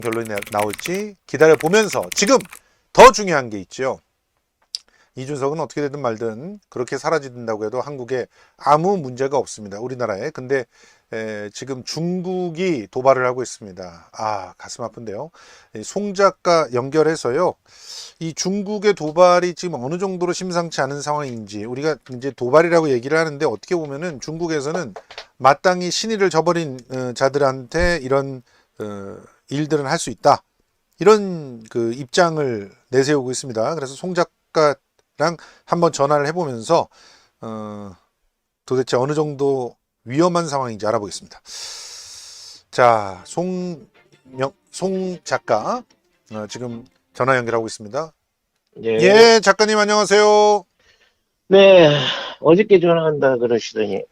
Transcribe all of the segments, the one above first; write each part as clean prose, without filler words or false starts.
결론이 나올지 기다려보면서 지금 더 중요한 게 있죠. 이준석은 어떻게 되든 말든 그렇게 사라진다고 해도 한국에 아무 문제가 없습니다. 우리나라에. 근데 지금 중국이 도발을 하고 있습니다. 아, 가슴 아픈데요. 송 작가 연결해서요. 이 중국의 도발이 지금 어느 정도로 심상치 않은 상황인지, 우리가 이제 도발이라고 얘기를 하는데 어떻게 보면은 중국에서는 마땅히 신의를 저버린 자들한테 이런 일들은 할 수 있다. 이런 그 입장을 내세우고 있습니다. 그래서 송 작가랑 한번 전화를 해보면서 도대체 어느 정도 위험한 상황인지 알아보겠습니다. 자, 송 작가 지금 전화 연결하고 있습니다. 예. 예, 작가님 안녕하세요. 네. 어저께 전화한다 그러시더니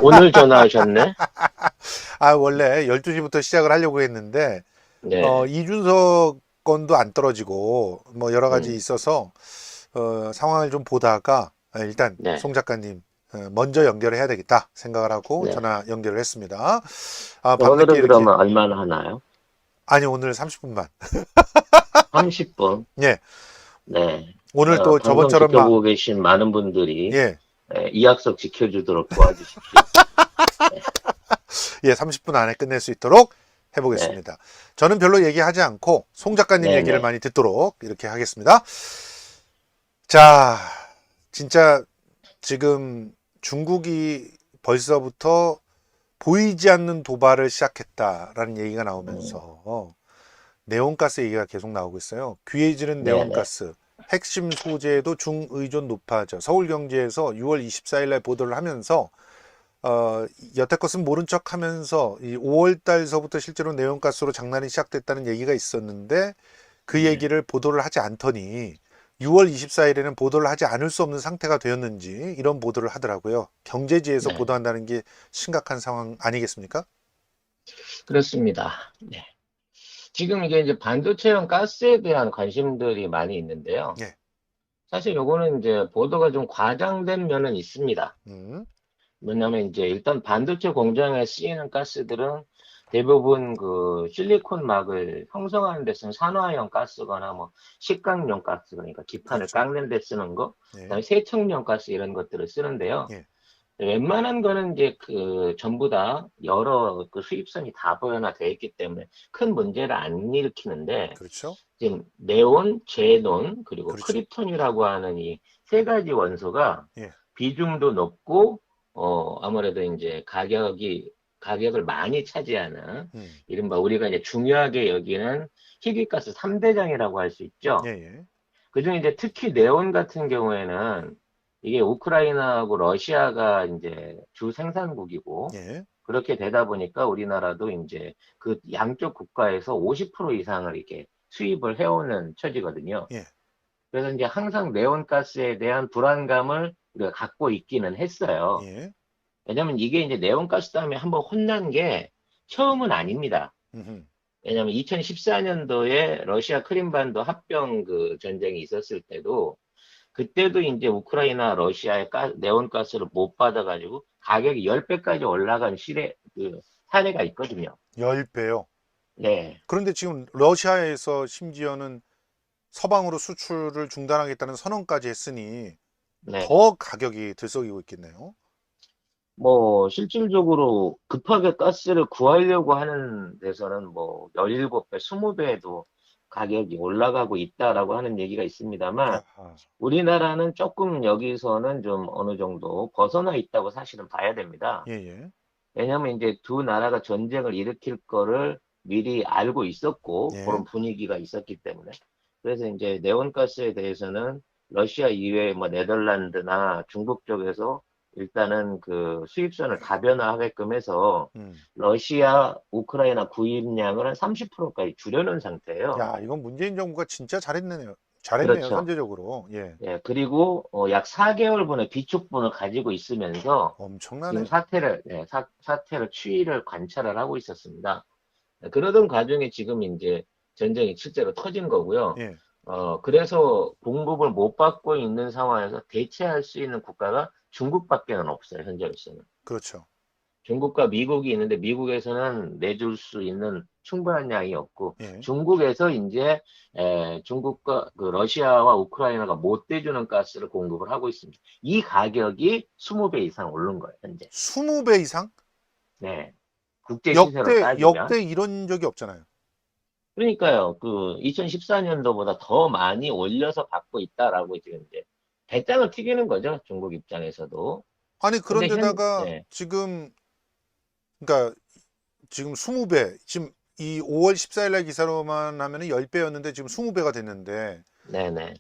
오늘 전화하셨네? 아, 원래 12시부터 시작을 하려고 했는데 네. 이준석 건도 안 떨어지고 뭐 여러 가지 음. 있어서 상황을 좀 보다가 일단 네. 송 작가님 먼저 연결을 해야 되겠다 생각을 하고 네. 전화 연결을 했습니다. 아, 밤늦게 오늘은 이렇게. 그러면 얼마나 하나요? 아니, 오늘 30분만. 30분. 예, 네. 오늘 또 방송 저번처럼 지켜보고 계신 많은 분들이 예, 이 약속 지켜주도록 도와주십시오. 예, 30분 안에 끝낼 수 있도록 네. 해보겠습니다. 저는 별로 얘기하지 않고 송 작가님 네. 얘기를 네. 많이 듣도록 이렇게 하겠습니다. 자, 진짜 지금 중국이 벌써부터 보이지 않는 도발을 시작했다라는 얘기가 음. 나오면서 네온가스 얘기가 계속 나오고 있어요. 귀해지는 네. 네. 네온가스. 핵심 소재도 중의존 높아져. 서울경제에서 6월 24일 날 보도를 하면서 여태껏은 모른 척 하면서 이 5월 달서부터 실제로 네온가스로 장난이 시작됐다는 얘기가 있었는데 그 네. 얘기를 보도를 하지 않더니 6월 24일에는 보도를 하지 않을 수 없는 상태가 되었는지 이런 보도를 하더라고요. 경제지에서 네. 보도한다는 게 심각한 상황 아니겠습니까? 그렇습니다. 네. 지금 이제 반도체용 가스에 대한 관심들이 많이 있는데요. 예. 사실 요거는 이제 보도가 좀 과장된 면은 있습니다. 음. 뭐냐면 이제 일단 반도체 공장에 쓰이는 가스들은 대부분 그 실리콘 막을 형성하는 데 쓰는 산화형 가스거나 뭐 식강용 가스, 그러니까 기판을 그렇죠. 깎는 데 쓰는 거, 예. 그다음에 세척용 가스 이런 것들을 쓰는데요. 예. 웬만한 거는 이제 그 전부 다 여러 그 수입선이 다보연화되어 있기 때문에 큰 문제를 안 일으키는데, 그렇죠. 지금 네온, 제논, 그리고 그렇죠. 크립톤이라고 하는 이 세 가지 원소가 예. 비중도 높고, 아무래도 이제 가격을 많이 차지하는, 음. 이른바 우리가 이제 중요하게 여기는 희귀가스 3대장이라고 할 수 예, 있죠. 예. 그중에 이제 특히 네온 같은 경우에는 이게 우크라이나하고 러시아가 이제 주 생산국이고, 예. 그렇게 되다 보니까 우리나라도 이제 그 양쪽 국가에서 50% 이상을 이렇게 수입을 해오는 처지거든요. 예. 그래서 이제 항상 네온가스에 대한 불안감을 우리가 갖고 있기는 했어요. 예. 왜냐면 이게 이제 네온가스 다음에 한번 혼난 게 처음은 아닙니다. 음흠. 왜냐면 2014년도에 러시아 크림반도 합병 그 전쟁이 있었을 때도, 그때도 이제 우크라이나 러시아의 네온가스를 못 받아가지고 가격이 10배까지 올라간 그 사례가 있거든요. 10배요. 네. 그런데 지금 러시아에서 심지어는 서방으로 수출을 중단하겠다는 선언까지 했으니 네. 더 가격이 들썩이고 있겠네요. 뭐 실질적으로 급하게 가스를 구하려고 하는 데서는 뭐 17배, 20배도 가격이 올라가고 있다라고 하는 얘기가 있습니다만, 아하. 우리나라는 조금 여기서는 좀 어느 정도 벗어나 있다고 사실은 봐야 됩니다. 예, 예. 왜냐하면 이제 두 나라가 전쟁을 일으킬 거를 미리 알고 있었고, 예. 그런 분위기가 있었기 때문에. 그래서 이제 네온가스에 대해서는 러시아 이외에 뭐 네덜란드나 중국 쪽에서 일단은 그 수입선을 다변화하게끔 해서 음. 러시아, 우크라이나 구입량을 한 30%까지 줄여놓은 상태예요. 야, 이건 문재인 정부가 진짜 잘했네요. 잘했네요, 그렇죠. 선제적으로. 예. 예, 그리고 약 4개월분의 비축분을 가지고 있으면서 지금 엄청나네요. 사태를 추이를 관찰을 하고 있었습니다. 그러던 과정에 지금 이제 전쟁이 실제로 터진 거고요. 예. 그래서 공급을 못 받고 있는 상황에서 대체할 수 있는 국가가 중국밖에는 없어요, 현재로서는. 그렇죠. 중국과 미국이 있는데, 미국에서는 내줄 수 있는 충분한 양이 없고 예. 중국에서 이제 중국과 그 러시아와 우크라이나가 못 대주는 가스를 공급을 하고 있습니다. 이 가격이 20배 이상 오른 거예요, 현재. 20배 이상? 네. 국제 시세로 따지면. 역대 이런 적이 없잖아요. 그러니까요, 그 2014년도보다 더 많이 올려서 받고 있다라고 지금 이제 배짱을 튀기는 거죠, 중국 입장에서도. 아니, 근데 그런데다가 네, 지금, 그러니까 지금 20배, 지금 이 5월 14일 날 기사로만 하면은 10배였는데 지금 20배가 됐는데, 네네.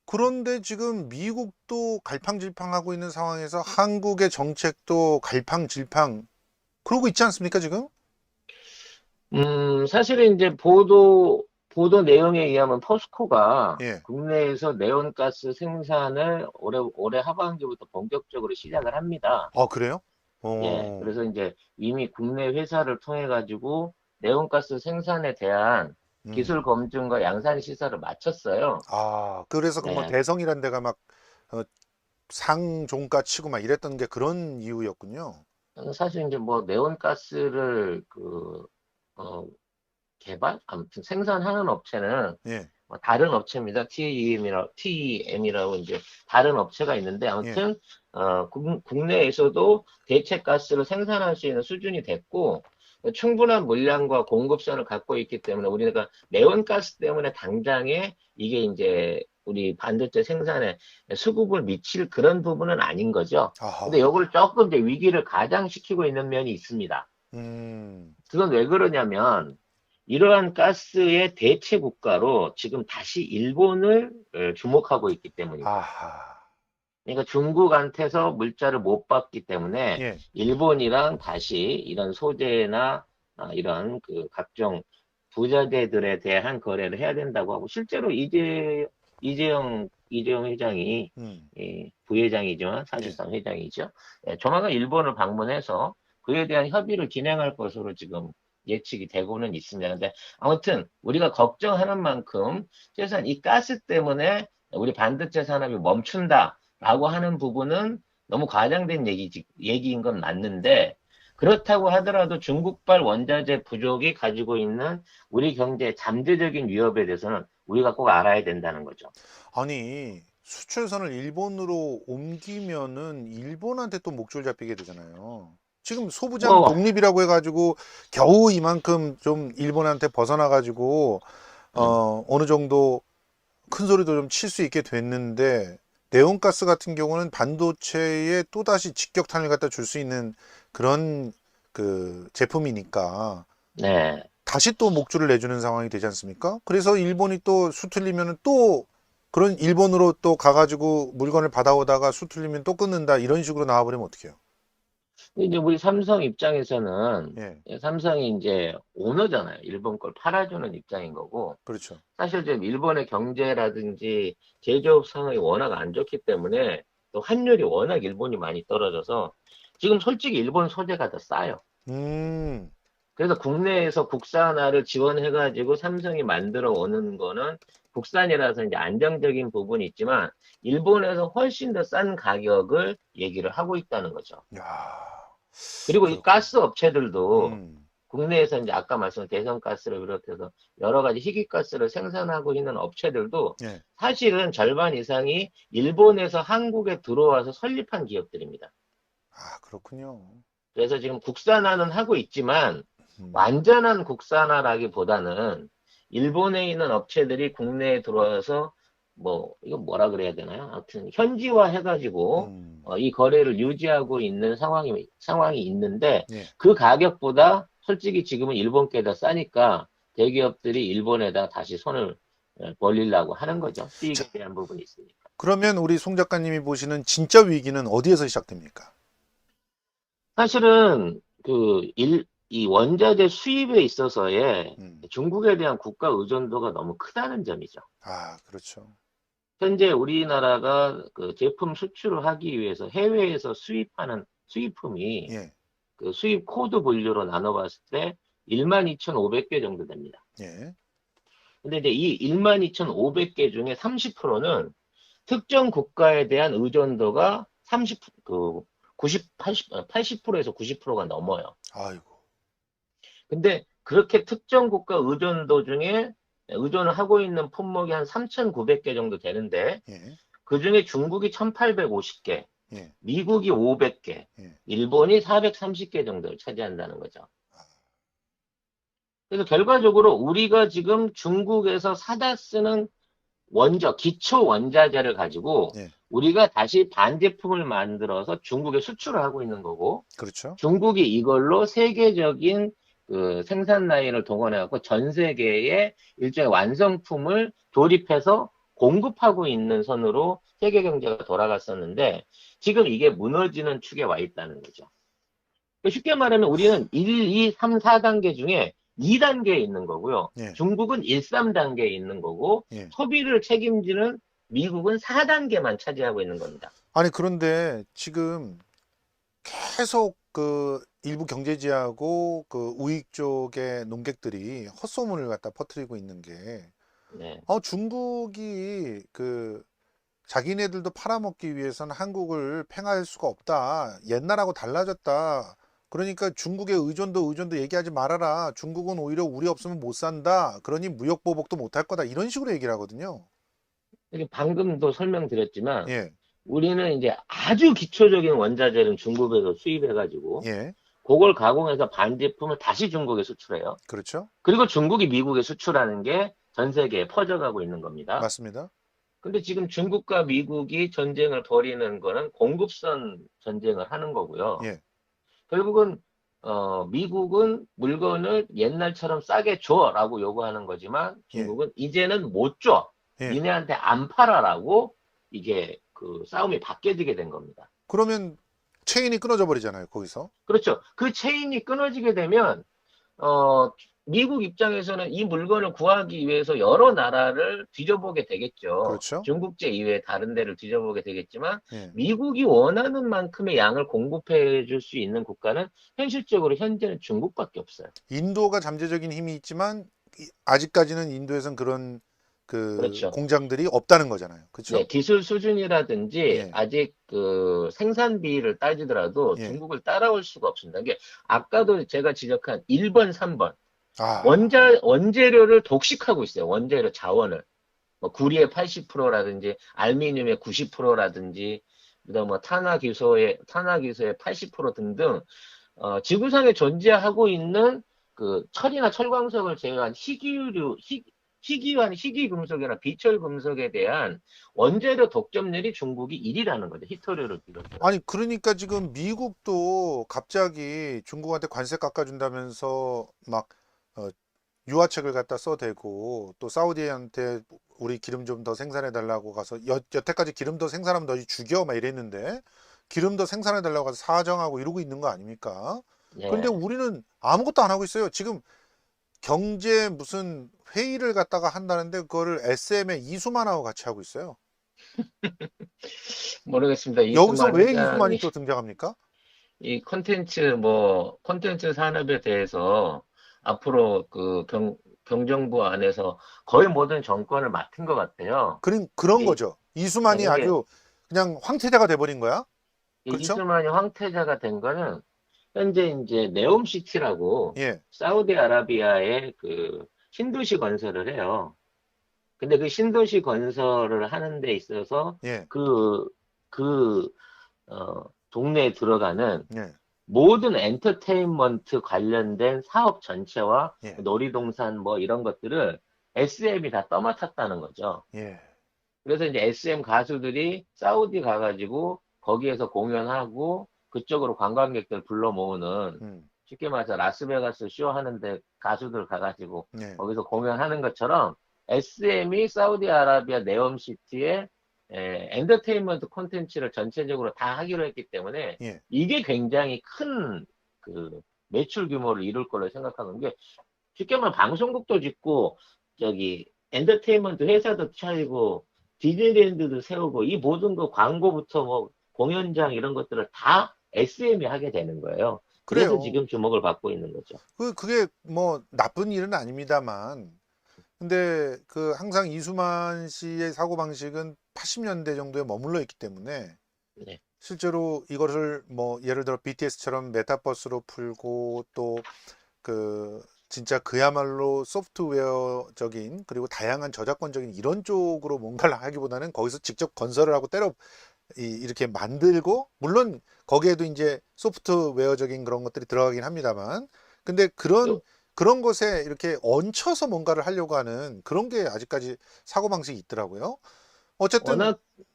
그런데 지금 미국도 갈팡질팡하고 있는 상황에서 한국의 정책도 갈팡질팡 그러고 있지 않습니까, 지금? 사실은 이제 보도 내용에 의하면 포스코가 예. 국내에서 네온가스 생산을 올해 하반기부터 본격적으로 시작을 합니다. 아, 그래요? 예, 어, 그래서 이제 이미 국내 회사를 통해 가지고 네온가스 생산에 대한 음. 기술 검증과 양산 시설을 마쳤어요. 아, 그래서 그 뭐 네, 대성이란 데가 막 어, 상종가 치고 막 이랬던 게 그런 이유였군요. 사실 이제 뭐 네온가스를 어, 아무튼 생산하는 업체는 예, 뭐 다른 업체입니다. TEM이라고 이제 다른 업체가 있는데 예, 아무튼 국내에서도 대체 가스를 생산할 수 있는 수준이 됐고 충분한 물량과 공급선을 갖고 있기 때문에 우리가 내원가스 때문에 당장에 이게 이제 우리 반도체 생산에 수급을 미칠 그런 부분은 아닌 거죠. 근데 아하, 이걸 조금 이제 위기를 가장시키고 있는 면이 있습니다. 음, 그건 왜 그러냐면 이러한 가스의 대체 국가로 지금 다시 일본을 주목하고 있기 때문이고요. 아하, 그러니까 중국한테서 물자를 못 받기 때문에 예, 일본이랑 다시 이런 소재나 이런 그 각종 부자재들에 대한 거래를 해야 된다고 하고 실제로 이재용 회장이 음, 부회장이지만 예, 사실상 회장이죠. 조만간 일본을 방문해서 그에 대한 협의를 진행할 것으로 지금 예측이 되고는 있습니다. 근데 아무튼 우리가 걱정하는 만큼 최소한 이 가스 때문에 우리 반도체 산업이 멈춘다라고 하는 부분은 너무 과장된 얘기인 건 맞는데 그렇다고 하더라도 중국발 원자재 부족이 가지고 있는 우리 경제의 잠재적인 위협에 대해서는 우리가 꼭 알아야 된다는 거죠. 아니, 수출선을 일본으로 옮기면은 일본한테 또 목줄 잡히게 되잖아요. 지금 소부장 뭐, 독립이라고 해가지고 겨우 이만큼 좀 일본한테 벗어나가지고 음, 어느 정도 큰 소리도 좀 칠 수 있게 됐는데 네온가스 같은 경우는 반도체에 또다시 직격탄을 갖다 줄 수 있는 그런 그 제품이니까 네. 다시 또 목줄을 내주는 상황이 되지 않습니까? 그래서 일본이 또 수틀리면은 또 그런 일본으로 또 가가지고 물건을 받아오다가 수틀리면 또 끊는다 이런 식으로 나와버리면 어떡해요? 이제 우리 삼성 입장에서는 예, 삼성이 이제 오너잖아요. 일본 걸 팔아주는 입장인 거고 그렇죠. 사실 지금 일본의 경제라든지 제조업 상황이 워낙 안 좋기 때문에 또 환율이 워낙 일본이 많이 떨어져서 지금 솔직히 일본 소재가 더 싸요. 음, 그래서 국내에서 국산화를 지원해가지고 삼성이 만들어 오는 거는 국산이라서 이제 안정적인 부분이 있지만 일본에서 훨씬 더 싼 가격을 얘기를 하고 있다는 거죠. 야, 그리고 이 그렇군요. 가스 업체들도 음, 국내에서 이제 아까 말씀드린 대선가스를 비롯해서 여러 가지 희귀가스를 생산하고 있는 업체들도 예, 사실은 절반 이상이 일본에서 한국에 들어와서 설립한 기업들입니다. 아, 그렇군요. 그래서 지금 국산화는 하고 있지만 음, 완전한 국산화라기보다는 일본에 있는 업체들이 국내에 들어와서 뭐 이거 뭐라 그래야 되나요? 아무튼 현지화 해가지고 음, 이 거래를 유지하고 있는 상황이 있는데 예. 그 가격보다 솔직히 지금은 일본 게 더 싸니까 대기업들이 일본에다 다시 손을 벌리려고 하는 거죠. 자, 수익에 대한 부분이 있으니까. 그러면 우리 송 작가님이 보시는 진짜 위기는 어디에서 시작됩니까? 사실은 이 원자재 수입에 있어서의 음, 중국에 대한 국가 의존도가 너무 크다는 점이죠. 아, 그렇죠. 현재 우리나라가 그 제품 수출을 하기 위해서 해외에서 수입하는 수입품이 예, 그 수입 코드 분류로 나눠봤을 때 12,500개 정도 됩니다. 예, 근데 이제 이 12,500개 중에 30%는 특정 국가에 대한 의존도가 80%에서 90%가 넘어요. 아이고, 근데 그렇게 특정 국가 의존도 중에 의존을 하고 있는 품목이 한 3,900개 정도 되는데 예, 그중에 중국이 1,850개, 예, 미국이 500개, 예. 일본이 430개 정도를 차지한다는 거죠. 그래서 결과적으로 우리가 지금 중국에서 사다 쓰는 기초 원자재를 가지고 예, 우리가 다시 반제품을 만들어서 중국에 수출을 하고 있는 거고, 그렇죠. 중국이 이걸로 세계적인 그 생산 라인을 동원해갖고 전 세계에 일종의 완성품을 조립해서 공급하고 있는 선으로 세계 경제가 돌아갔었는데, 지금 이게 무너지는 축에 와 있다는 거죠. 쉽게 말하면 우리는 1, 2, 3, 4단계 중에 2단계에 있는 거고요. 예, 중국은 1, 3단계에 있는 거고, 예. 소비를 책임지는 미국은 4단계만 차지하고 있는 겁니다. 아니, 그런데 지금 계속 그 일부 경제지하고 그 우익 쪽의 논객들이 헛소문을 갖다 퍼뜨리고 있는 게, 네. 중국이 그 자기네들도 팔아먹기 위해서는 한국을 팽할 수가 없다. 옛날하고 달라졌다. 그러니까 중국의 의존도 얘기하지 말아라. 중국은 오히려 우리 없으면 못 산다. 그러니 무역 보복도 못 할 거다. 이런 식으로 얘기를 하거든요. 이게 방금도 설명드렸지만, 예, 우리는 이제 아주 기초적인 원자재는 중국에서 수입해가지고, 예, 그걸 가공해서 반제품을 다시 중국에 수출해요. 그렇죠. 그리고 중국이 미국에 수출하는 게 전 세계에 퍼져가고 있는 겁니다. 맞습니다. 근데 지금 중국과 미국이 전쟁을 벌이는 거는 공급선 전쟁을 하는 거고요. 예, 결국은 미국은 물건을 옛날처럼 싸게 줘라고 요구하는 거지만 예, 중국은 이제는 못 줘. 예. 니네한테 안 팔아라고 이게 그 싸움이 바뀌어지게 된 겁니다. 그러면 체인이 끊어져 버리잖아요. 거기서. 그렇죠. 그 체인이 끊어지게 되면 어, 미국 입장에서는 이 물건을 구하기 위해서 여러 나라를 뒤져보게 되겠죠. 그렇죠. 중국제 이외에 다른 데를 뒤져보게 되겠지만, 예. 미국이 원하는 만큼의 양을 공급해 줄 수 있는 국가는 현실적으로 현재는 중국밖에 없어요. 인도가 잠재적인 힘이 있지만 아직까지는 인도에선 그런 그 그렇죠. 공장들이 없다는 거잖아요. 그렇죠? 네, 기술 수준이라든지 예. 아직 그 생산비를 따지더라도 예. 중국을 따라올 수가 없습니다. 이게 아까도 제가 지적한 1번, 3번 아, 원재료를 독식하고 있어요. 원재료 자원을. 뭐 구리의 80%라든지 알미늄의 90%라든지 그다음 뭐 탄화기소의 80% 등등 지구상에 존재하고 있는 그 철이나 철광석을 제외한 희귀금속이나 비철금속에 대한 원재료 독점률이 중국이 1위라는 거죠. 히토류를 비롯해서. 아니 그러니까 지금 미국도 갑자기 중국한테 관세 깎아준다면서 막 어, 유화책을 갖다 써대고 또 사우디한테 우리 기름 좀 더 생산해 달라고 가서 여태까지 기름 더 생산하면 너희 죽여 막 이랬는데 기름 더 생산해 달라고 가서 사정하고 이러고 있는 거 아닙니까? 그런데 예. 우리는 아무것도 안 하고 있어요. 지금 경제 무슨 회의를 갖다가 한다는데 그거를 SM의 이수만하고 같이 하고 있어요. 모르겠습니다. 여기서 이수만 왜 이수만이 회장이 또 등장합니까? 이 콘텐츠 산업에 대해서 앞으로 그 경정부 안에서 거의 모든 정권을 맡은 것 같아요. 그런 이, 거죠. 이수만이 이게 아주 그냥 황태자가 돼버린 거야. 그렇죠? 이수만이 황태자가 된 거는 현재 이제 네옴시티라고 예, 사우디아라비아의 그 신도시 건설을 해요. 근데 그 신도시 건설을 하는 데 있어서 예, 그, 그, 동네에 들어가는 예, 모든 엔터테인먼트 관련된 사업 전체와 예, 놀이동산 뭐 이런 것들을 SM이 다 떠맡았다는 거죠. 예. 그래서 이제 SM 가수들이 사우디 가가지고 거기에서 공연하고 그쪽으로 관광객들 불러 모으는 음, 쉽게 말해서 라스베가스 쇼 하는데 가수들 가가지고 예. 거기서 공연하는 것처럼 SM이 사우디아라비아 네옴시티에 엔터테인먼트 콘텐츠를 전체적으로 다 하기로 했기 때문에 예. 이게 굉장히 큰 그 매출 규모를 이룰 걸로 생각하는 게 쉽게 말하면 방송국도 짓고 저기 엔터테인먼트 회사도 차리고 디즈니랜드도 세우고 이 모든 그 광고부터 뭐 공연장 이런 것들을 다 SM이 하게 되는 거예요. 그래서 그래요. 지금 주목을 받고 있는 거죠. 그게 뭐 나쁜 일은 아닙니다만. 근데 그 항상 이수만 씨의 사고방식은 80년대 정도에 머물러 있기 때문에 네. 실제로 이것을 뭐 예를 들어 BTS처럼 메타버스로 풀고 또 그 진짜 그야말로 소프트웨어적인 그리고 다양한 저작권적인 이런 쪽으로 뭔가를 하기보다는 거기서 직접 건설을 하고 이렇게 만들고, 물론 거기에도 이제 소프트웨어적인 그런 것들이 들어가긴 합니다만, 근데 그런 것에 이렇게 얹혀서 뭔가를 하려고 하는 그런 게 아직까지 사고방식이 있더라고요. 어쨌든.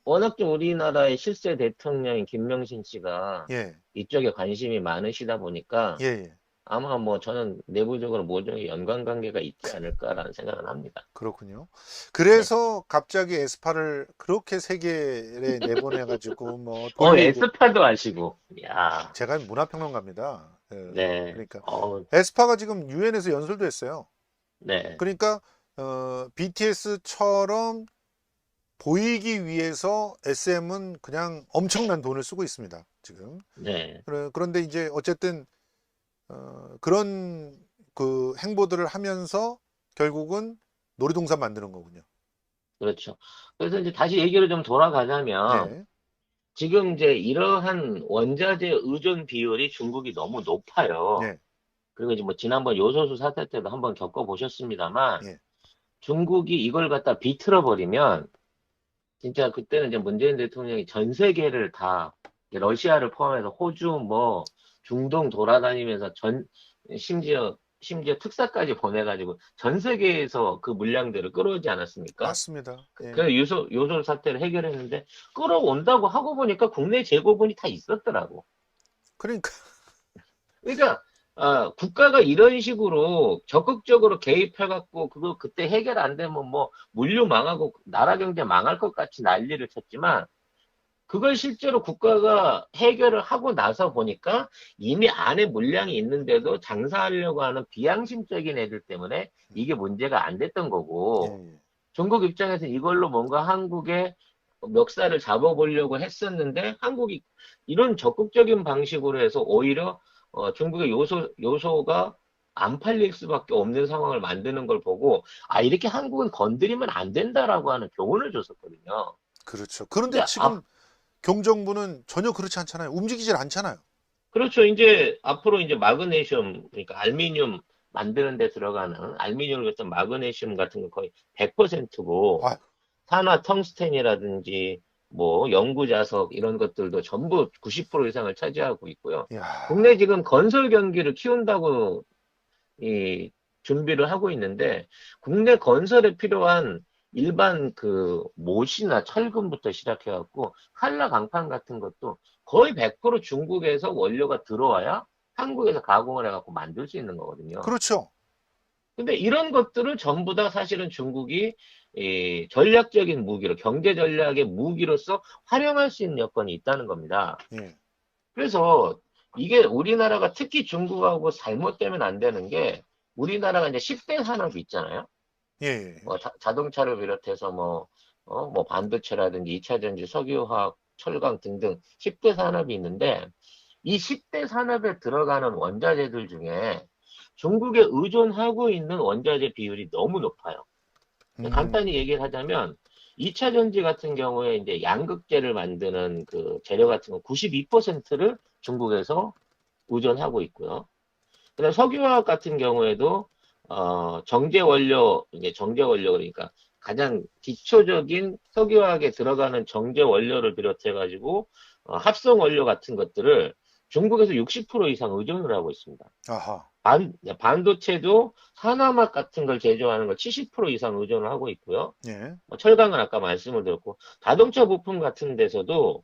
워낙 좀 우리나라의 실세 대통령인 김명신 씨가 예, 이쪽에 관심이 많으시다 보니까 예, 예. 아마 뭐 저는 내부적으로 모종의 연관관계가 있지 않을까라는 생각을 합니다. 그렇군요. 네. 그래서 갑자기 에스파를 그렇게 세계에 내보내가지고 뭐 돌리고. 에스파도 아시고, 야, 제가 문화평론가입니다. 네, 그러니까 에스파가 지금 유엔에서 연설도 했어요. 네, 그러니까 BTS처럼 보이기 위해서 SM은 그냥 엄청난 돈을 쓰고 있습니다. 지금. 네. 그런데 이제 어쨌든 그런 그 행보들을 하면서 결국은 놀이동산 만드는 거군요. 그렇죠. 그래서 이제 다시 얘기를 좀 돌아가자면, 예, 지금 이제 이러한 원자재 의존 비율이 중국이 너무 높아요. 예, 그리고 이제 뭐 지난번 요소수 사태 때도 한번 겪어보셨습니다만, 예. 중국이 이걸 갖다 비틀어 버리면, 진짜 그때는 이제 문재인 대통령이 전 세계를 다, 러시아를 포함해서 호주, 뭐, 중동 돌아다니면서 심지어 특사까지 보내가지고 전 세계에서 그 물량들을 끌어오지 않았습니까? 맞습니다. 예. 그래서 요소 사태를 해결했는데, 끌어온다고 하고 보니까 국내 재고분이 다 있었더라고. 그러니까. 그러니까 국가가 이런 식으로 적극적으로 개입해갖고 그거 그때 해결 안 되면 뭐 물류 망하고 나라 경제 망할 것 같이 난리를 쳤지만 그걸 실제로 국가가 해결을 하고 나서 보니까 이미 안에 물량이 있는데도 장사하려고 하는 비양심적인 애들 때문에 이게 문제가 안 됐던 예, 거고 예. 중국 입장에서 이걸로 뭔가 한국의 멱살을 잡아보려고 했었는데 한국이 이런 적극적인 방식으로 해서 오히려 중국의 요소가 안 팔릴 수밖에 없는 상황을 만드는 걸 보고 아 이렇게 한국은 건드리면 안 된다라고 하는 교훈을 줬었거든요. 그렇죠. 그런데 근데 지금 경정부는 전혀 그렇지 않잖아요. 움직이질 않잖아요. 그렇죠. 이제 앞으로 이제 마그네슘 그러니까 알루미늄 만드는 데 들어가는 알루미늄을 같은 마그네슘 같은 거 거의 100%고 아, 산화 텅스텐이라든지 뭐 연구 자석 이런 것들도 전부 90% 이상을 차지하고 있고요. 야, 국내 지금 건설 경기를 키운다고 이 준비를 하고 있는데 국내 건설에 필요한 일반 그 못이나 철근부터 시작해 갖고 칼라 강판 같은 것도 거의 100% 중국에서 원료가 들어와야 한국에서 가공을 해 갖고 만들 수 있는 거거든요. 그렇죠. 근데 이런 것들을 전부 다 사실은 중국이 이 전략적인 무기로, 경제 전략의 무기로서 활용할 수 있는 여건이 있다는 겁니다. 예, 그래서 이게 우리나라가 특히 중국하고 잘못되면 안 되는 게 우리나라가 이제 10대 산업이 있잖아요. 예, 예. 뭐 자동차를 비롯해서 뭐 반도체라든지 2차 전지, 석유화학, 철강 등등 10대 산업이 있는데 이 10대 산업에 들어가는 원자재들 중에 중국에 의존하고 있는 원자재 비율이 너무 높아요. 음, 간단히 얘기를 하자면 2차 전지 같은 경우에 이제 양극재를 만드는 그 재료 같은 거 92%를 중국에서 의존하고 있고요. 그다음 석유화학 같은 경우에도 정제 원료 이제 정제 원료 그러니까 가장 기초적인 석유화학에 들어가는 정제 원료를 비롯해 가지고 합성 원료 같은 것들을 중국에서 60% 이상 의존을 하고 있습니다. 아하, 반도체도 산화막 같은 걸 제조하는 걸 70% 이상 의존을 하고 있고요. 예, 철강은 아까 말씀을 드렸고, 자동차 부품 같은 데서도,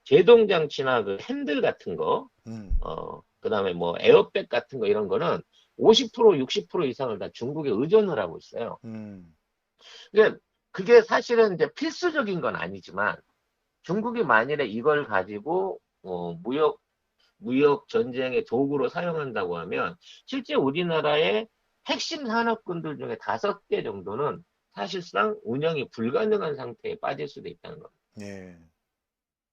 제동 장치나 그 핸들 같은 거, 음, 그 다음에 뭐 에어백 같은 거 이런 거는 50%, 60% 이상을 다 중국에 의존을 하고 있어요. 음, 그러니까 그게 사실은 이제 필수적인 건 아니지만, 중국이 만일에 이걸 가지고, 무역 전쟁의 도구로 사용한다고 하면 실제 우리나라의 핵심 산업군들 중에 5개 정도는 사실상 운영이 불가능한 상태에 빠질 수도 있다는 겁니다. 예,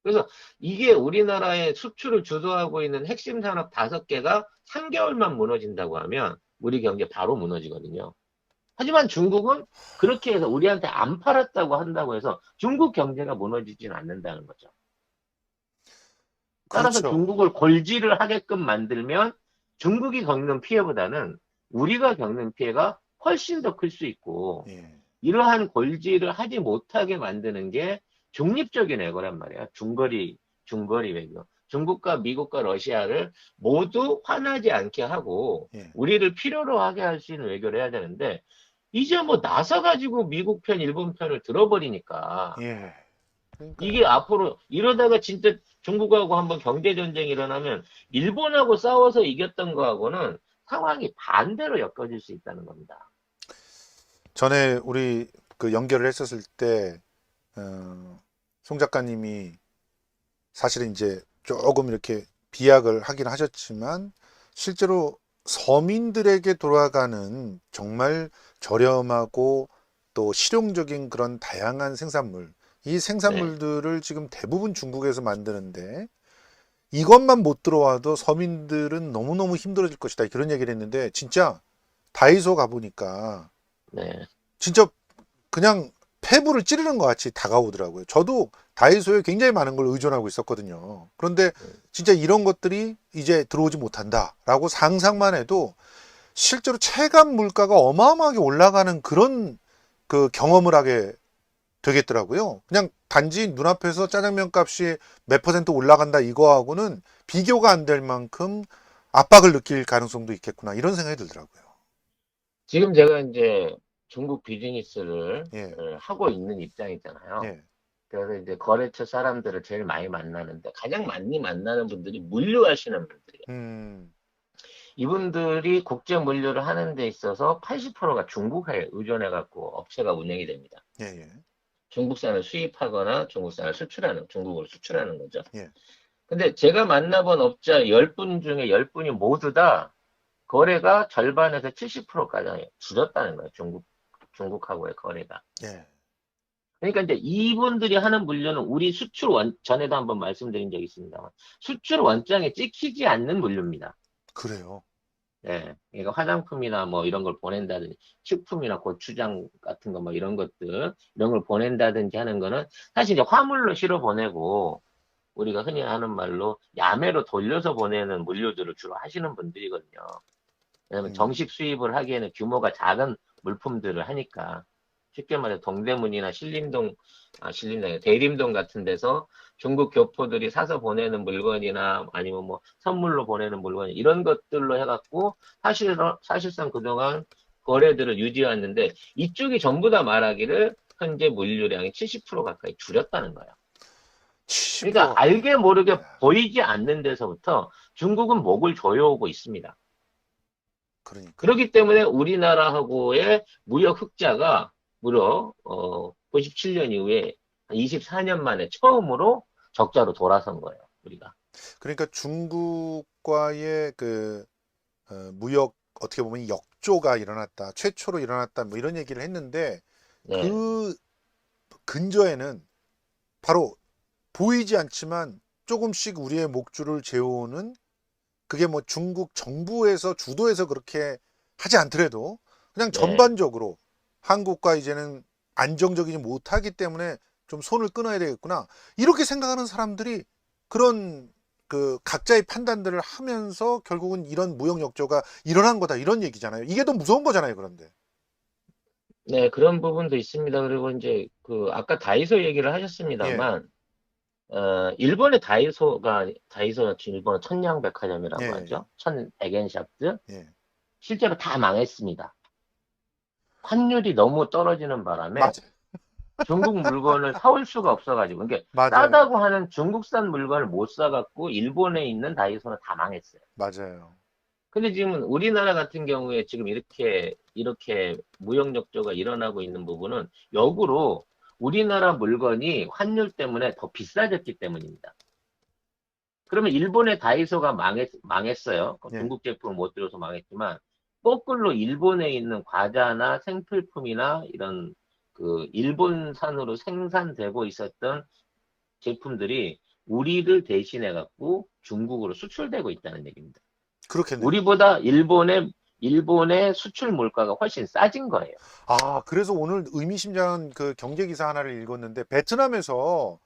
그래서 이게 우리나라의 수출을 주도하고 있는 핵심 산업 5개가 3개월만 무너진다고 하면 우리 경제 바로 무너지거든요. 하지만 중국은 그렇게 해서 우리한테 안 팔았다고 한다고 해서 중국 경제가 무너지지는 않는다는 거죠. 따라서 그렇죠. 중국을 골지를 하게끔 만들면 중국이 겪는 피해보다는 우리가 겪는 피해가 훨씬 더 클 수 있고 예. 이러한 골질을 하지 못하게 만드는 게 중립적인 외교란 말이야. 중거리 외교. 중국과 미국과 러시아를 모두 화나지 않게 하고 예. 우리를 필요로 하게 할 수 있는 외교를 해야 되는데 이제 뭐 나서 가지고 미국 편, 일본 편을 들어버리니까 예. 그러니까요. 이게 앞으로 이러다가 진짜 중국하고 한번 경제 전쟁이 일어나면 일본하고 싸워서 이겼던 거하고는 상황이 반대로 엮어질 수 있다는 겁니다. 전에 우리 그 연결을 했었을 때, 송 작가님이 사실은 이제 조금 이렇게 비약을 하긴 하셨지만, 실제로 서민들에게 돌아가는 정말 저렴하고 또 실용적인 그런 다양한 생산물, 이 네, 생산물들을 지금 대부분 중국에서 만드는데, 이것만 못 들어와도 서민들은 너무너무 힘들어질 것이다. 그런 얘기를 했는데, 진짜 다이소 가보니까, 네, 진짜 그냥 폐부를 찌르는 것 같이 다가오더라고요. 저도 다이소에 굉장히 많은 걸 의존하고 있었거든요. 그런데 진짜 이런 것들이 이제 들어오지 못한다라고 상상만 해도 실제로 체감 물가가 어마어마하게 올라가는 그런 그 경험을 하게 되겠더라고요. 그냥 단지 눈앞에서 짜장면 값이 몇 퍼센트 올라간다 이거하고는 비교가 안 될 만큼 압박을 느낄 가능성도 있겠구나 이런 생각이 들더라고요. 지금 제가 이제 중국 비즈니스를 예, 하고 있는 입장이잖아요. 예, 그래서 이제 거래처 사람들을 제일 많이 만나는데 가장 많이 만나는 분들이 물류하시는 분들이에요. 음, 이분들이 국제 물류를 하는 데 있어서 80%가 중국에 의존해 갖고 업체가 운영이 됩니다. 예, 예, 중국산을 수입하거나 중국산을 중국으로 수출하는 거죠. 예. 근데 제가 만나본 업자 10분 중에 10분이 모두 다 거래가 절반에서 70%까지 줄었다는 거예요. 중국하고의 거래가. 예. 그러니까 이제 이분들이 하는 물류는 우리 전에도 한번 말씀드린 적이 있습니다만, 수출 원장에 찍히지 않는 물류입니다. 그래요. 예. 그러니까 화장품이나 뭐 이런 걸 보낸다든지, 식품이나 고추장 같은 거 뭐 이런 것들, 이런 걸 보낸다든지 하는 거는 사실 이제 화물로 실어 보내고, 우리가 흔히 하는 말로 야매로 돌려서 보내는 물류들을 주로 하시는 분들이거든요. 왜냐면 음, 정식 수입을 하기에는 규모가 작은 물품들을 하니까 쉽게 말해 동대문이나 신림동, 대림동 같은 데서 중국 교포들이 사서 보내는 물건이나 아니면 뭐 선물로 보내는 물건 이런 것들로 해갖고 사실상 그동안 거래들을 유지했는데 이쪽이 전부 다 말하기를 현재 물류량이 70% 가까이 줄였다는 거예요. 그러니까 70%. 알게 모르게 야, 보이지 않는 데서부터 중국은 목을 조여오고 있습니다. 그러니까요. 그렇기 때문에 우리나라하고의 무역 흑자가 무려 97년 이후에 24년 만에 처음으로 적자로 돌아선 거예요. 우리가. 그러니까 중국과의 그 무역 어떻게 보면 역조가 일어났다. 최초로 일어났다. 뭐 이런 얘기를 했는데 네, 그 근저에는 바로 보이지 않지만 조금씩 우리의 목줄을 재우는 그게 뭐 중국 정부에서 주도해서 그렇게 하지 않더라도 그냥 네, 전반적으로 한국과 이제는 안정적이지 못하기 때문에 좀 손을 끊어야 되겠구나. 이렇게 생각하는 사람들이 그런 그 각자의 판단들을 하면서 결국은 이런 무역 역조가 일어난 거다. 이런 얘기잖아요. 이게 더 무서운 거잖아요. 그런데. 네, 그런 부분도 있습니다. 그리고 이제 그 아까 다이소 얘기를 예. 하셨습니다만, 일본의 다이소가 지금 일본의 예, 천냥백화점이라고 예. 하죠. 천백엔샵들 예. 실제로 다 망했습니다. 환율이 너무 떨어지는 바람에 맞아요. 중국 물건을 사올 수가 없어가지고, 그러니까 맞아요. 싸다고 하는 중국산 물건을 못 사갖고 일본에 있는 다이소는 다 망했어요. 맞아요. 근데 지금 우리나라 같은 경우에 지금 이렇게 무역 역조가 일어나고 있는 부분은 역으로 우리나라 물건이 환율 때문에 더 비싸졌기 때문입니다. 그러면 일본의 다이소가 망했어요. 예. 중국 제품을 못 들여서 망했지만, 거꾸로 일본에 있는 과자나 생필품이나 이런 그 일본산으로 생산되고 있었던 제품들이 우리를 대신해 갖고 중국으로 수출되고 있다는 얘기입니다. 그렇겠네요. 우리보다 일본의 수출 물가가 훨씬 싸진 거예요. 아, 그래서 오늘 의미심장한 그 경제 기사 하나를 읽었는데 베트남에서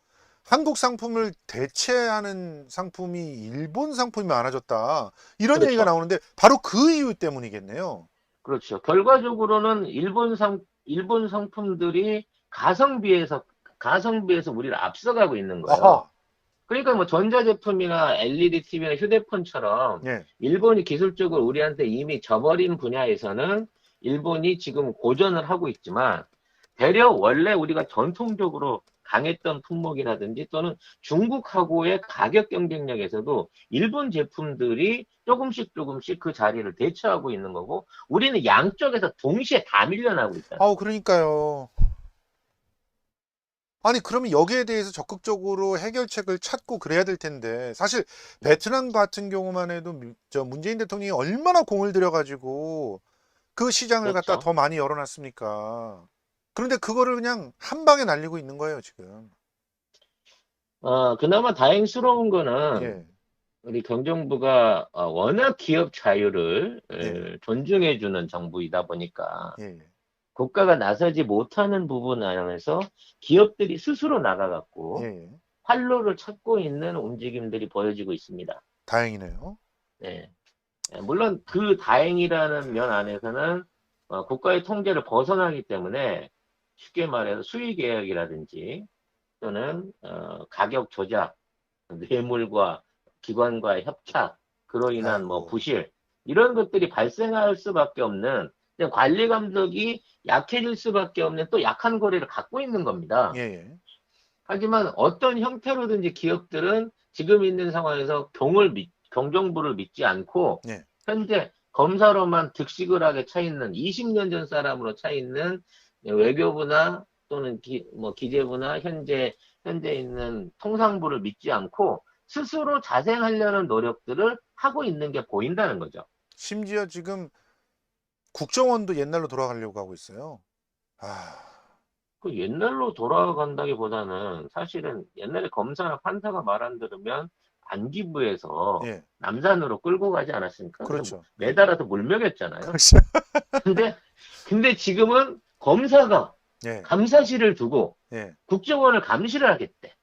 한국 상품을 대체하는 상품이 일본 상품이 많아졌다. 이런 얘기가 그렇죠. 나오는데 바로 그 이유 때문이겠네요. 그렇죠. 결과적으로는 일본 상품들이 가성비에서 우리를 앞서가고 있는 거예요. 아하. 그러니까 뭐 전자제품이나 LED TV나 휴대폰처럼 예. 일본이 기술적으로 우리한테 이미 져버린 분야에서는 일본이 지금 고전을 하고 있지만 대려 원래 우리가 전통적으로 강했던 품목이라든지 또는 중국하고의 가격 경쟁력에서도 일본 제품들이 조금씩 그 자리를 대처하고 있는 거고 우리는 양쪽에서 동시에 다 밀려나고 있다. 아우, 그러니까요. 아니, 그러면 여기에 대해서 적극적으로 해결책을 찾고 그래야 될 텐데, 사실 베트남 같은 경우만 해도 저 문재인 대통령이 얼마나 공을 들여가지고 그 시장을 갖다 그렇죠. 더 많이 열어놨습니까? 그런데 그거를 그냥 한 방에 날리고 있는 거예요, 지금. 그나마 다행스러운 거는 예, 우리 경정부가 워낙 기업 자유를 예, 존중해주는 정부이다 보니까 예, 국가가 나서지 못하는 부분 안에서 기업들이 스스로 예, 나가갖고 예. 활로를 찾고 있는 움직임들이 보여지고 있습니다. 다행이네요. 네. 물론 그 다행이라는 면 안에서는 국가의 통제를 벗어나기 때문에 쉽게 말해서 수의 개혁이라든지 또는 가격 조작, 뇌물과 기관과의 협착, 그로 인한 뭐 아이고, 부실 이런 것들이 발생할 수밖에 없는 그냥 관리 감독이 약해질 수밖에 없는 또 약한 고리를 갖고 있는 겁니다. 예, 예, 하지만 어떤 형태로든지 기업들은 지금 있는 상황에서 경정부를 믿지 않고 예. 현재 검사로만 득식을 하게 차 있는 20년 전 사람으로 차 있는 외교부나 또는 뭐 기재부나 현재 있는 통상부를 믿지 않고 스스로 자생하려는 노력들을 하고 있는 게 보인다는 거죠. 심지어 지금 국정원도 옛날로 돌아가려고 하고 있어요. 아, 그 옛날로 돌아간다기보다는 사실은 옛날에 검사나 판사가 말 안 들으면 안기부에서 예, 남산으로 끌고 가지 않았습니까? 그래서 그렇죠. 예, 매달아서 물먹였잖아요. 그렇죠. 근데, 근데 지금은 검사가 예, 감사실을 두고 예. 국정원을 감시를 하겠대. 몇천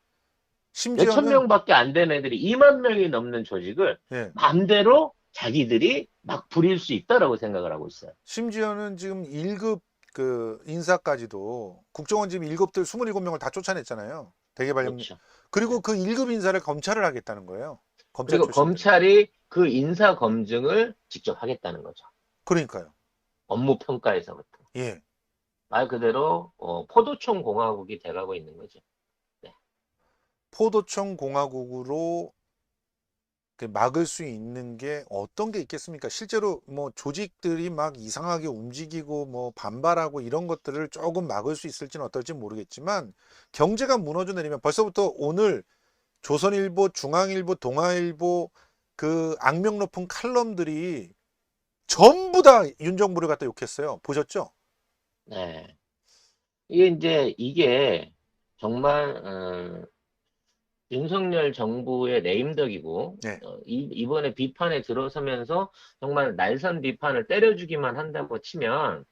심지어는, 명밖에 안 되는 애들이 2만 명이 넘는 조직을 예, 마음대로 자기들이 막 부릴 수 있다라고 생각을 하고 있어요. 심지어는 지금 1급 그 인사까지도 국정원 지금 1급들 27명을 다 쫓아냈잖아요. 대개발령. 그렇죠. 그리고 네. 그 1급 인사를 검찰을 하겠다는 거예요. 검찰 그리고 출신들. 검찰이 그 인사 검증을 직접 하겠다는 거죠. 그러니까요. 업무 평가에서부터. 예. 말 그대로 포도총 공화국이 돼가고 있는 거죠. 네. 포도청 공화국으로 그 막을 수 있는 게 어떤 게 있겠습니까? 실제로 뭐 조직들이 막 이상하게 움직이고 뭐 반발하고 이런 것들을 조금 막을 수 있을지는 어떨지 모르겠지만 경제가 무너져 내리면 벌써부터 오늘 조선일보, 중앙일보, 동아일보 그 악명 높은 칼럼들이 전부 다 윤 정부를 갖다 욕했어요. 보셨죠? 네. 이게 정말 윤석열 정부의 레임덕이고 네. 이번에 비판에 들어서면서 정말 날선 비판을 때려주기만 한다고 치면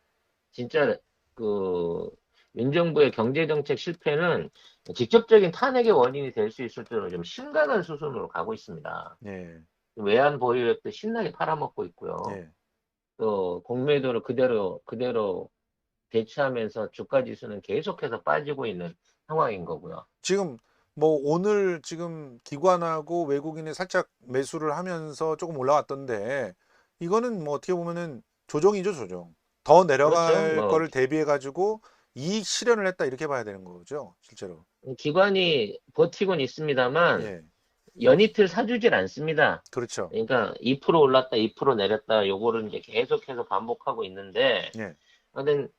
진짜 그 윤정부의 경제정책 실패는 직접적인 탄핵의 원인이 될 수 있을 정도로 좀 심각한 수준으로 가고 있습니다. 예. 외환 보유액도 신나게 팔아먹고 있고요. 예. 또 공매도를 그대로 대체하면서 주가 지수는 계속해서 빠지고 있는 상황인 거고요. 지금 뭐 오늘 지금 기관하고 외국인이 살짝 매수를 하면서 조금 올라왔던데 이거는 뭐 어떻게 보면은 조정이죠, 조정. 더 그렇죠. 내려갈 뭐 거를 대비해 가지고 이익 실현을 했다 이렇게 봐야 되는 거죠, 실제로. 기관이 버티곤 있습니다만 예. 연이틀 사주질 않습니다. 그렇죠. 그러니까 2% 올랐다, 2% 내렸다, 요거를 이제 계속해서 반복하고 있는데, 예. 하여튼,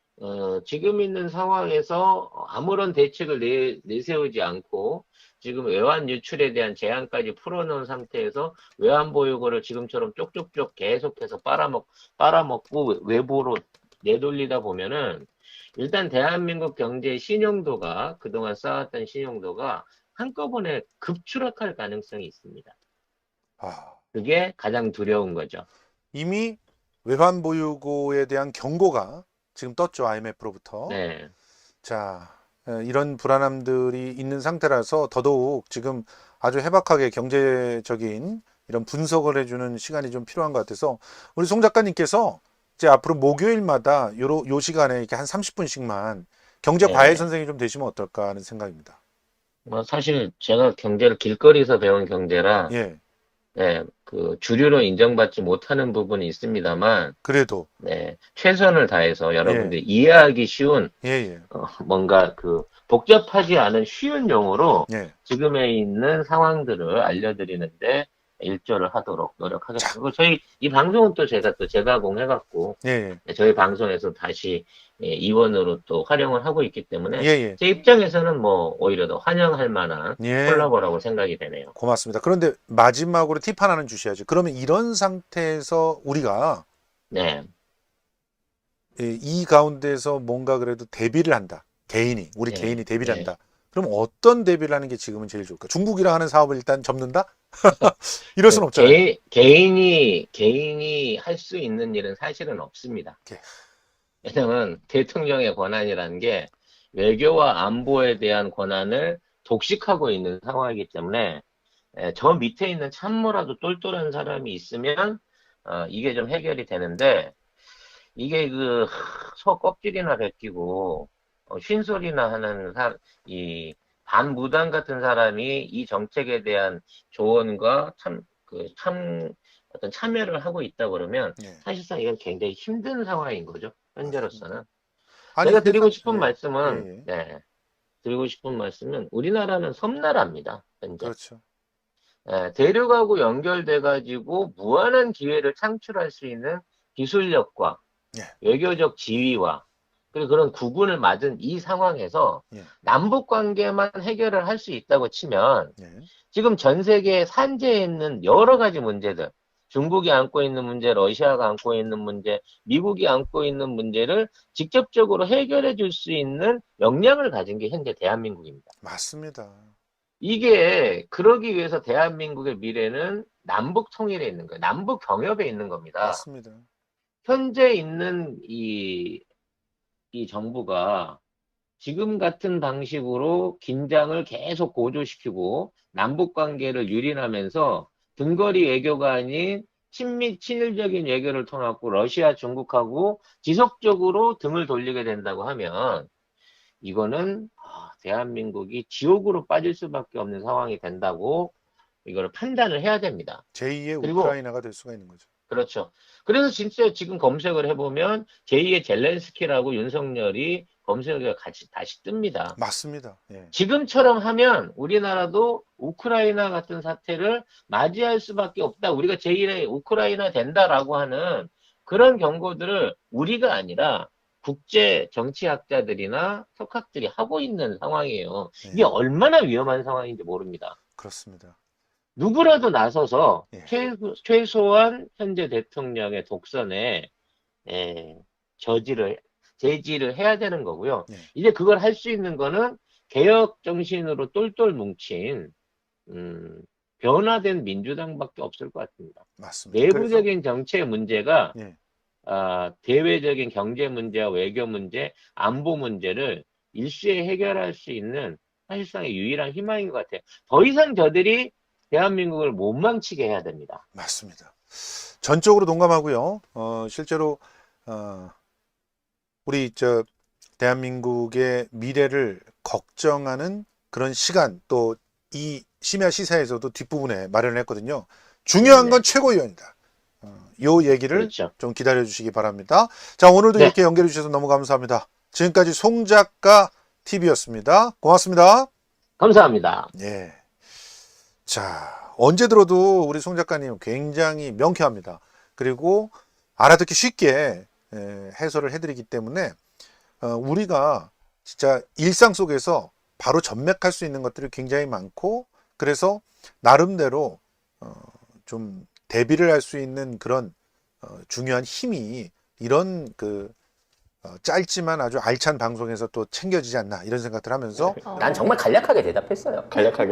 지금 있는 상황에서 아무런 대책을 내세우지 않고, 지금 외환 유출에 대한 제한까지 풀어놓은 상태에서 외환 보유고를 지금처럼 쪽쪽쪽 계속해서 빨아먹고 외부로 내돌리다 보면은, 일단 대한민국 경제의 신용도가, 그동안 쌓았던 신용도가 한꺼번에 급추락할 가능성이 있습니다. 아, 그게 가장 두려운 거죠. 이미 외환 보유고에 대한 경고가 지금 떴죠, IMF로부터. 네. 자, 이런 불안함들이 있는 상태라서 더더욱 지금 아주 해박하게 경제적인 이런 분석을 해주는 시간이 좀 필요한 것 같아서 우리 송 작가님께서 이제 앞으로 목요일마다 요 시간에 이렇게 한 30분씩만 경제 네. 과외 선생님이 좀 되시면 어떨까 하는 생각입니다. 뭐 사실 제가 경제를 길거리에서 배운 경제라 예. 네, 그 주류로 인정받지 못하는 부분이 있습니다만 그래도 네, 최선을 다해서 예. 여러분들이 이해하기 쉬운 예, 예. 뭔가 그 복잡하지 않은 쉬운 용어로 예. 지금에 있는 상황들을 알려드리는데 일조를 하도록 노력하겠습니다. 자. 그리고 저희 이 방송은 또 제가 또 재가공해갖고 예, 저희 방송에서 다시 이원으로 또 활용을 하고 있기 때문에 예. 예, 제 입장에서는 뭐 오히려 더 환영할 만한 예. 예. 콜라보라고 생각이 되네요. 고맙습니다. 그런데 마지막으로 팁 하나는 주셔야죠. 그러면 이런 상태에서 우리가 네, 이 가운데서 뭔가 그래도 대비를 한다. 우리 네, 개인이 대비를 네. 한다. 그럼 어떤 대비를 하는 게 지금은 제일 좋을까? 중국이랑 하는 사업을 일단 접는다? 이럴 순 없잖아요. 개인이 할 수 있는 일은 사실은 없습니다. 예. 왜냐면 대통령의 권한이라는 게 외교와 안보에 대한 권한을 독식하고 있는 상황이기 때문에 저 밑에 있는 참모라도 똘똘한 사람이 있으면 이게 좀 해결이 되는데 이게 그 소 껍질이나 벗기고 쉰소리나 하는 이 반무당 같은 사람이 이 정책에 대한 조언과 어떤 참여를 하고 있다 그러면 예. 사실상 이건 굉장히 힘든 상황인 거죠. 현재로서는. 아니, 제가 근데 드리고 싶은 예. 말씀은, 예, 예. 네, 드리고 싶은 말씀은 우리나라는 섬나라입니다. 현재. 그렇죠. 대륙하고 연결돼가지고 무한한 기회를 창출할 수 있는 기술력과 예. 외교적 지위와 그리고 그런 구분을 맞은 이 상황에서 예. 남북 관계만 해결을 할 수 있다고 치면 예. 지금 전 세계에 산재해 있는 여러 가지 문제들, 중국이 안고 있는 문제, 러시아가 안고 있는 문제, 미국이 안고 있는 문제를 직접적으로 해결해 줄 수 있는 역량을 가진 게 현재 대한민국입니다. 맞습니다. 이게 그러기 위해서 대한민국의 미래는 남북 통일에 있는 거예요. 남북 경협에 있는 겁니다. 맞습니다. 현재 있는 이 정부가 지금 같은 방식으로 긴장을 계속 고조시키고 남북 관계를 유린하면서 등거리 외교가 아닌 친밀 친일적인 외교를 통하고 러시아, 중국하고 지속적으로 등을 돌리게 된다고 하면 이거는 대한민국이 지옥으로 빠질 수밖에 없는 상황이 된다고 이걸 판단을 해야 됩니다. 제2의 그리고 우크라이나가 될 수가 있는 거죠. 그렇죠. 그래서 진짜 지금 검색을 해보면 제2의 젤렌스키라고 윤석열이 검색어가 다시 뜹니다. 맞습니다. 예. 지금처럼 하면 우리나라도 우크라이나 같은 사태를 맞이할 수밖에 없다. 우리가 제1의 우크라이나 된다라고 하는 그런 경고들을 우리가 아니라 국제 정치학자들이나 석학들이 하고 있는 상황이에요. 이게 예. 얼마나 위험한 상황인지 모릅니다. 그렇습니다. 누구라도 나서서 예. 최소한 현재 대통령의 독선에 제지를 해야 되는 거고요. 예. 이제 그걸 할 수 있는 거는 개혁 정신으로 똘똘 뭉친 변화된 민주당밖에 없을 것 같습니다. 맞습니다. 내부적인 정책 문제가 예. 대외적인 경제 문제와 외교 문제, 안보 문제를 일시에 해결할 수 있는 사실상의 유일한 희망인 것 같아요. 더 이상 저들이 대한민국을 못 망치게 해야 됩니다. 맞습니다. 전적으로 동감하고요. 실제로 우리 대한민국의 미래를 걱정하는 그런 시간 또 이 심야 시사에서도 뒷부분에 마련을 했거든요. 중요한 건 최고위원이다. 요 얘기를 그렇죠. 좀 기다려 주시기 바랍니다. 자, 오늘도 네. 이렇게 연결해 주셔서 너무 감사합니다. 지금까지 송작가 TV였습니다. 고맙습니다. 감사합니다. 예. 자, 언제 들어도 우리 송 작가님 굉장히 명쾌합니다. 그리고 알아듣기 쉽게 해설을 해드리기 때문에 우리가 진짜 일상 속에서 바로 전맥할 수 있는 것들이 굉장히 많고 그래서 나름대로 좀 대비를 할 수 있는 그런 중요한 힘이 이런 짧지만 아주 알찬 방송에서 또 챙겨지지 않나 이런 생각들 하면서 난 정말 간략하게 대답했어요. 간략하게.